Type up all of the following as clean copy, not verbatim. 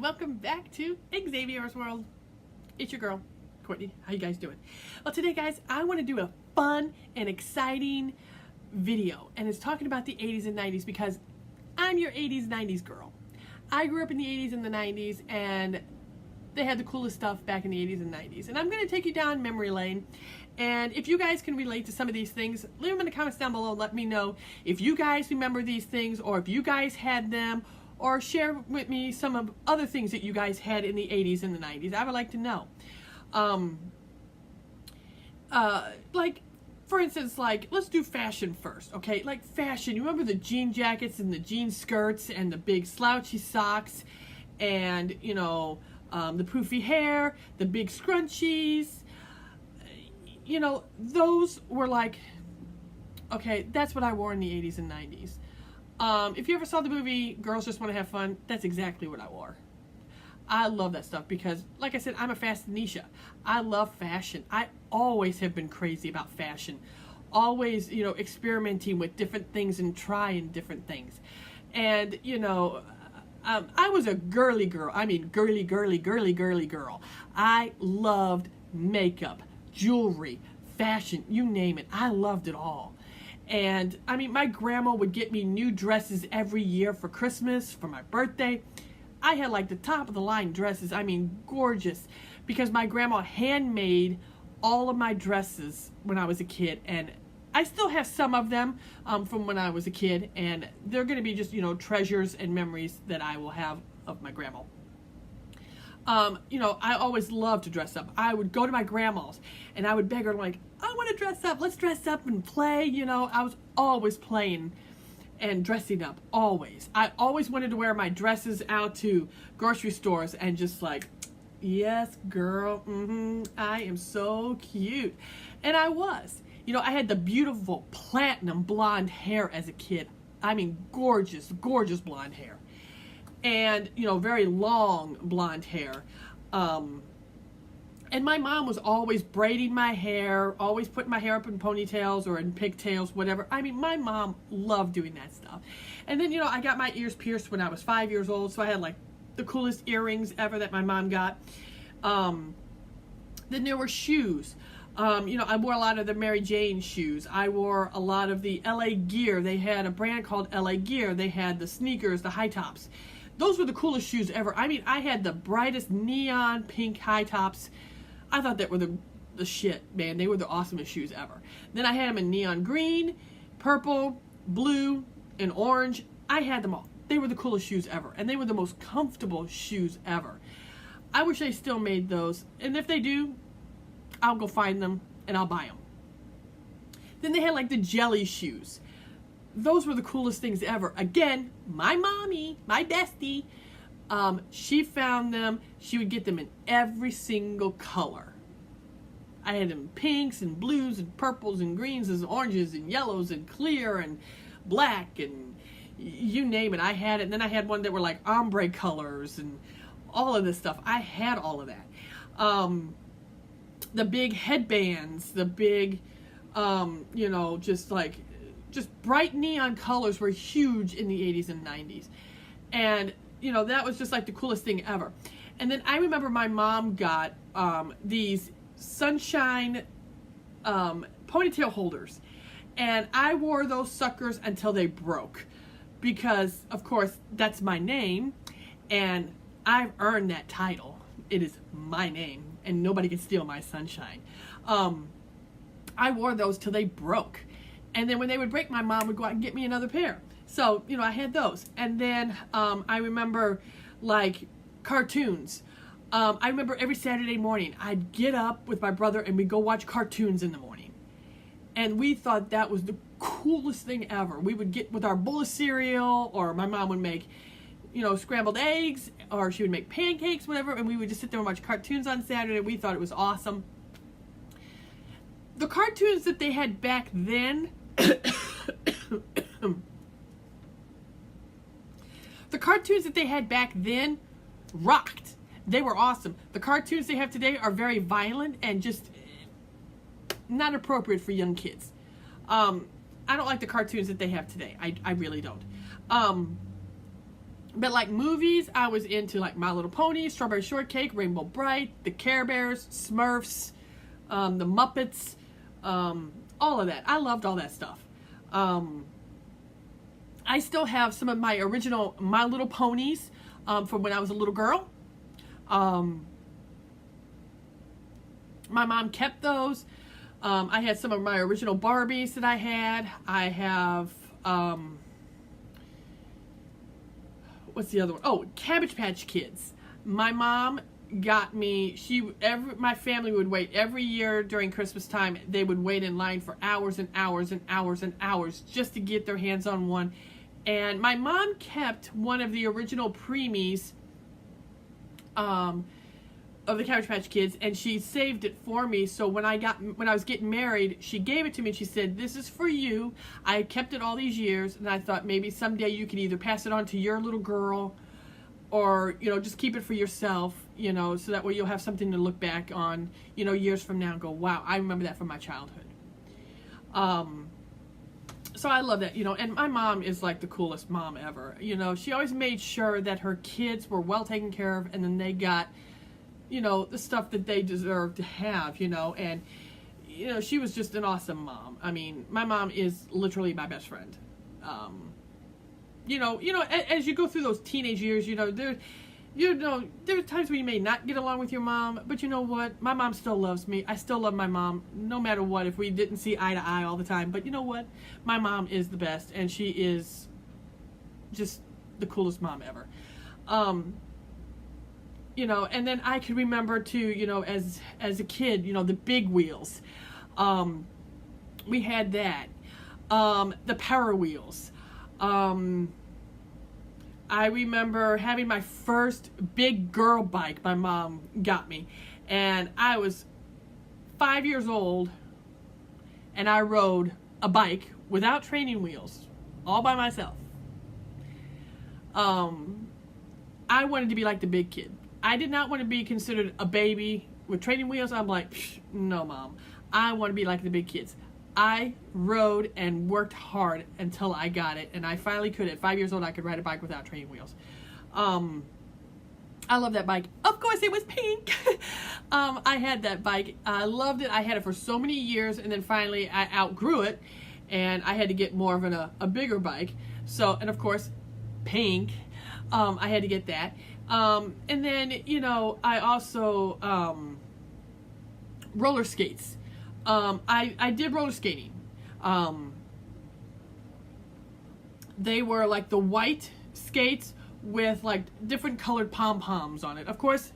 welcome back to Xavier's World. It's your girl, Courtney. How you guys doing? Well, today, guys, I want to do a fun and exciting video, and it's talking about the 80s and 90s because I'm your 80s, 90s girl. I grew up in the 80s and the 90s, and they had the coolest stuff back in the 80s and 90s. And I'm going to take you down memory lane. And if you guys can relate to some of these things, leave them in the comments down below. Let me know if you guys remember these things, or if you guys had them, or share with me some of other things that you guys had in the 80s and the 90s. I would like to know. Like, for instance, like, let's do fashion first, okay? Like, fashion. You remember the jean jackets and the jean skirts and the big slouchy socks and, you know, the poofy hair, the big scrunchies. You know, those were like, okay, that's what I wore in the 80s and 90s. If you ever saw the movie Girls Just Want to Have Fun, that's exactly what I wore. I love that stuff because, like I said, I'm a fashionista. I love fashion. I always have been crazy about fashion. Always, you know, experimenting with different things and trying different things. And, you know, I was a girly girl. I mean, girly girl. I loved makeup, jewelry, fashion, you name it. I loved it all. And I mean, my grandma would get me new dresses every year for Christmas, for my birthday. I had like the top of the line dresses. I mean, gorgeous, because my grandma handmade all of my dresses when I was a kid, and I still have some of them from when I was a kid, and they're going to be just, you know, treasures and memories that I will have of my grandma. You know, I always loved to dress up. I would go to my grandma's and I would beg her, like, I want to dress up. Let's dress up and play. You know, I was always playing and dressing up, always. I always wanted to wear my dresses out to grocery stores and just like, yes, girl, I am so cute. And I was. You know, I had the beautiful platinum blonde hair as a kid. I mean, gorgeous, gorgeous blonde hair. And, you know, very long blonde hair. And my mom was always braiding my hair, always putting my hair up in ponytails or in pigtails, whatever. I mean, my mom loved doing that stuff. And then, you know, I got my ears pierced when I was 5 years old, so I had, like, the coolest earrings ever that my mom got. Then there were shoes. You know, I wore a lot of the Mary Jane shoes. I wore a lot of the LA Gear. They had a brand called LA Gear. They had the sneakers, the high tops. Those were the coolest shoes ever. I mean, I had the brightest neon pink high tops. I thought that were the shit, man. They were the awesomest shoes ever. Then I had them in neon green, purple, blue, and orange. I had them all. They were the coolest shoes ever. And they were the most comfortable shoes ever. I wish they still made those. And if they do, I'll go find them and I'll buy them. Then they had like the jelly shoes. Those were the coolest things ever. Again, my mommy, my bestie, she found them. She would get them in every single color. I had them in pinks and blues and purples and greens and oranges and yellows and clear and black and you name it. I had it. And then I had one that were like ombre colors and all of this stuff. I had all of that. The big headbands, the big, you know, just bright neon colors were huge in the 80s and 90s. And, you know, that was just like the coolest thing ever. And then I remember my mom got these sunshine ponytail holders. And I wore those suckers until they broke. Because, of course, that's my name. And I've earned that title. It is my name. And nobody can steal my sunshine. I wore those till they broke. And then when they would break, my mom would go out and get me another pair. So, you know, I had those. And then I remember, like, cartoons. I remember every Saturday morning, I'd get up with my brother and we'd go watch cartoons in the morning. And we thought that was the coolest thing ever. We would get with our bowl of cereal, or my mom would make, you know, scrambled eggs, or she would make pancakes, whatever, and we would just sit there and watch cartoons on Saturday. We thought it was awesome. The cartoons that they had back then, the cartoons that they had back then rocked. They were awesome. The cartoons they have today are very violent and just not appropriate for young kids. I don't like the cartoons that they have today. I really don't. But like movies, I was into like My Little Pony, Strawberry Shortcake, Rainbow Bright, the Care Bears, Smurfs, the Muppets, all of that. I loved all that stuff. I still have some of my original My Little Ponies from when I was a little girl. My mom kept those. I had some of my original Barbies that I had. I have, what's the other one? Oh, Cabbage Patch Kids. My mom got me, my family would wait every year during Christmas time. They would wait in line for hours and hours and hours and hours just to get their hands on one. And my mom kept one of the original preemies of the Cabbage Patch Kids, and she saved it for me. So when I was getting married, she gave it to me and she said, "This is for you." I kept it all these years, and I thought maybe someday you could either pass it on to your little girl, or just keep it for yourself, so that way you'll have something to look back on, years from now and go, "Wow, I remember that from my childhood." So I love that, and my mom is like the coolest mom ever. She always made sure that her kids were well taken care of, and then they got the stuff that they deserve to have, and, she was just an awesome mom. I mean, my mom is literally my best friend. As you go through those teenage years, there are times when you may not get along with your mom, but you know what? My mom still loves me. I still love my mom, no matter what, if we didn't see eye to eye all the time. But you know what? My mom is the best, and she is just the coolest mom ever. And then I can remember too, as a kid, the big wheels. We had that. The Power Wheels. I remember having my first big girl bike my mom got me. And I was 5 years old, and I rode a bike without training wheels, all by myself. I wanted to be like the big kid. I did not want to be considered a baby with training wheels. I'm like, no, Mom. I want to be like the big kids. I rode and worked hard until I got it, and I finally could. At 5 years old, I could ride a bike without training wheels. I love that bike. Of course, it was pink. I had that bike. I loved it. I had it for so many years, and then finally I outgrew it, and I had to get more of a bigger bike. So, and of course, pink. I had to get that. And then, I also, roller skates. I did roller skating. They were like the white skates with like different colored pom-poms on it. Of course,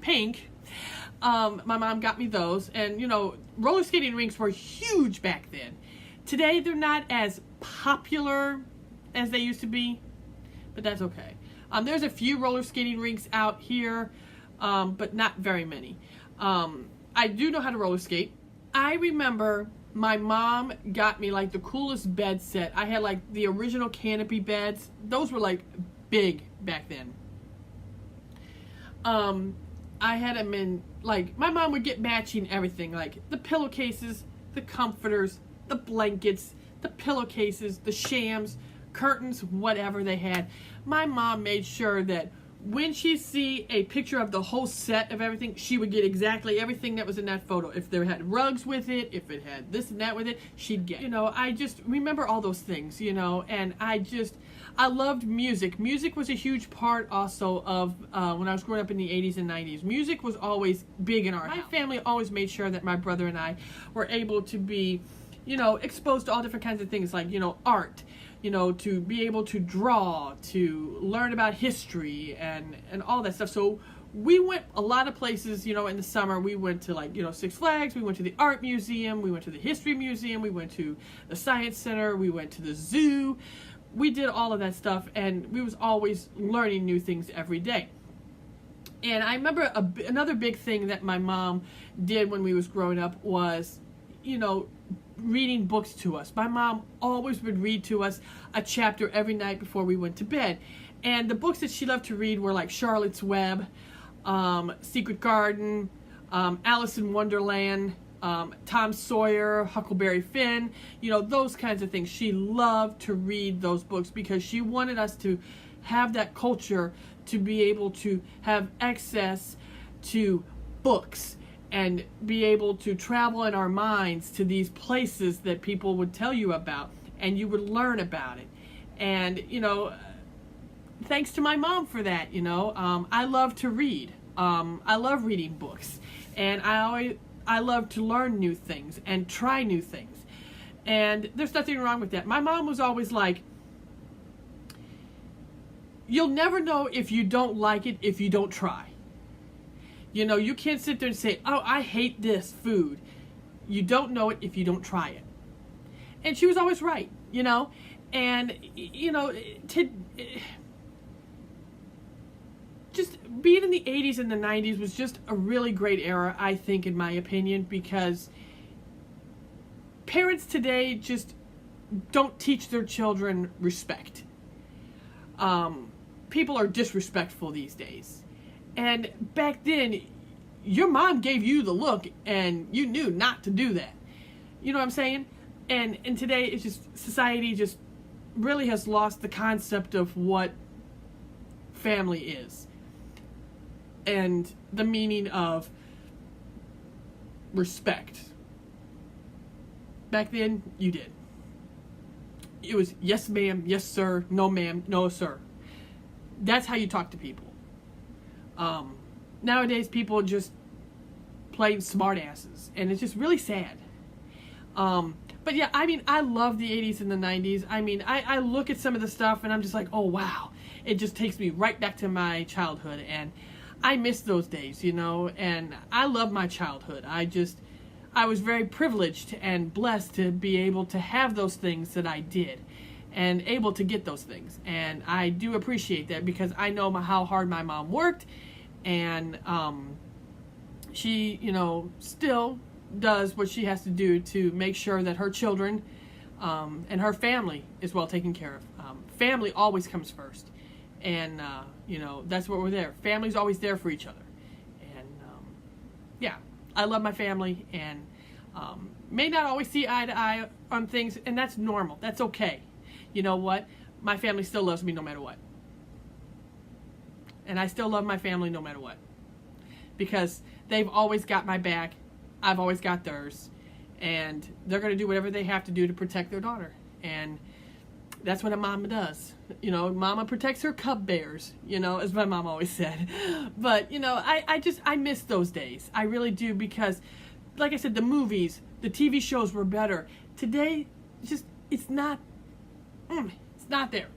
pink. My mom got me those. And, roller skating rinks were huge back then. Today, they're not as popular as they used to be, but that's okay. There's a few roller skating rinks out here, but not very many. I do know how to roller skate. I remember my mom got me like the coolest bed set. I had like the original canopy beds. Those were like big back then. I had them in, like, my mom would get matching everything, like the pillowcases, the comforters, the blankets, the pillowcases, the shams, curtains, whatever they had. My mom made sure that when she see a picture of the whole set of everything, she would get exactly everything that was in that photo. If there had rugs with it, if it had this and that with it, she'd get. I just remember all those things, and I loved music. Music was a huge part also of when I was growing up in the 80s and 90s. Music was always big in our house. My family always made sure that my brother and I were able to be, exposed to all different kinds of things like, art, to be able to draw, to learn about history and all that stuff. So we went a lot of places, in the summer. We went to like, Six Flags, we went to the art museum, we went to the history museum, we went to the science center, we went to the zoo. We did all of that stuff, and we was always learning new things every day. And I remember another big thing that my mom did when we was growing up was, reading books to us. My mom always would read to us a chapter every night before we went to bed. And the books that she loved to read were like Charlotte's Web, Secret Garden, Alice in Wonderland, Tom Sawyer, Huckleberry Finn, those kinds of things. She loved to read those books because she wanted us to have that culture to be able to have access to books and be able to travel in our minds to these places that people would tell you about, and you would learn about it. And, you know, thanks to my mom for that, you know. I love to read. I love reading books. And I love to learn new things and try new things. And there's nothing wrong with that. My mom was always like, you'll never know if you don't like it if you don't try. You know, you can't sit there and say, oh, I hate this food. You don't know it if you don't try it. And she was always right, you know. And, you know, just being in the 80s and the 90s was just a really great era, I think, in my opinion, because parents today just don't teach their children respect. People are disrespectful these days. And back then, your mom gave you the look and you knew not to do that. You know what I'm saying? And today, it's just, society just really has lost the concept of what family is. And the meaning of respect. Back then, you did. It was yes ma'am, yes sir, no ma'am, no sir. That's how you talk to people. Nowadays, people just plain smart asses, and it's just really sad. But yeah, I mean, I love the 80s and the 90s. I mean, I look at some of the stuff, and I'm just like, oh wow. It just takes me right back to my childhood, and I miss those days, you know, and I love my childhood. I was very privileged and blessed to be able to have those things that I did and able to get those things. And I do appreciate that because I know how hard my mom worked, and she, you know, still does what she has to do to make sure that her children and her family is well taken care of. Family always comes first. And, you know, that's what we're there. Family's always there for each other. And, yeah, I love my family, and may not always see eye to eye on things, and that's normal. That's okay. You know what? My family still loves me no matter what. And I still love my family no matter what. Because they've always got my back. I've always got theirs. And they're going to do whatever they have to do to protect their daughter. And that's what a mama does. You know, mama protects her cub bears, you know, as my mom always said. But, you know, I miss those days. I really do, because, like I said, the movies, the TV shows were better. Today, it's not there.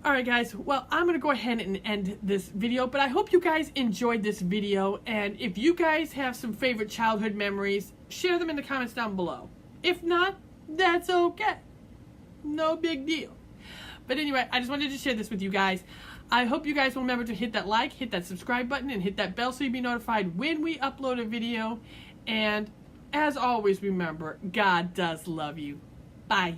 Alright guys, well, I'm going to go ahead and end this video, but I hope you guys enjoyed this video, and if you guys have some favorite childhood memories, share them in the comments down below. If not, that's okay. No big deal. But anyway, I just wanted to share this with you guys. I hope you guys will remember to hit that like, hit that subscribe button, and hit that bell so you'll be notified when we upload a video. And as always, remember, God does love you. Bye.